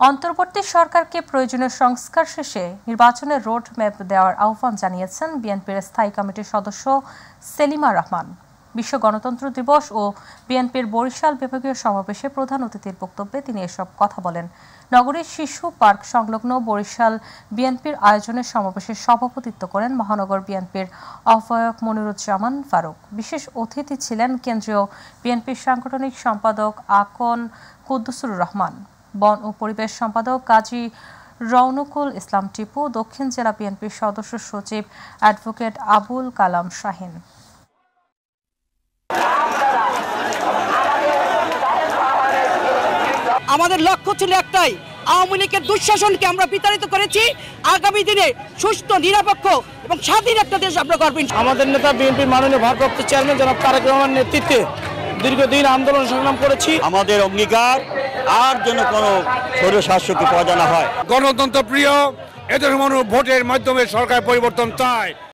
অন্তর্বর্তী সরকারকে প্রয়োজনীয় সংস্কার শেষে নির্বাচনের রোড ম্যাপ দেওয়ার আহ্বান জানিয়েছেন বিএনপির স্থায়ী কমিটির সদস্য সেলিমা রহমান। বিশ্ব গণতন্ত্র দিবস ও বিএনপির বরিশাল বিভাগীয় সমাবেশে প্রধান অতিথির বক্তব্যে তিনি এসব কথা বলেন। নগরীর শিশু পার্ক সংলগ্ন বরিশাল বিএনপির আয়োজনে সমাবেশে সভাপতিত্ব করেন মহানগর বিএনপির আহ্বায়ক মনিরুজ্জামান ফারুক। বিশেষ অতিথি ছিলেন কেন্দ্রীয় বিএনপির সাংগঠনিক সম্পাদক আকন কুদ্দুসুর রহমান, বন ও পরিবেশ সম্পাদক কাজী রৌনকুল ইসলাম টিপু, দক্ষিণ জেলা বিএনপির সদস্য সচিব অ্যাডভোকেট আবুল কালাম শাহিন। আমাদের লক্ষ্য ছিল একটাই, আওয়ামী লীগের দুঃশাসনকে আমরা বিতাড়িত করেছি। আগামী দিনে সুস্থ, নিরপেক্ষ এবং স্বাধীন একটা দেশ আমরা গড়বেন। আমাদের নেতা বিএনপির মাননীয় ভারপ্রাপ্ত চেয়ারম্যান জনাব তারেক রহমানের নেতৃত্বে দীর্ঘদিন আন্দোলন সংগ্রাম করেছি। আমাদের অঙ্গীকার আর যেন কোনো স্বৈরশাসককে পদা না হয়। গণতন্ত্র প্রিয়, এদের ভোটের মাধ্যমে সরকার পরিবর্তন চায়।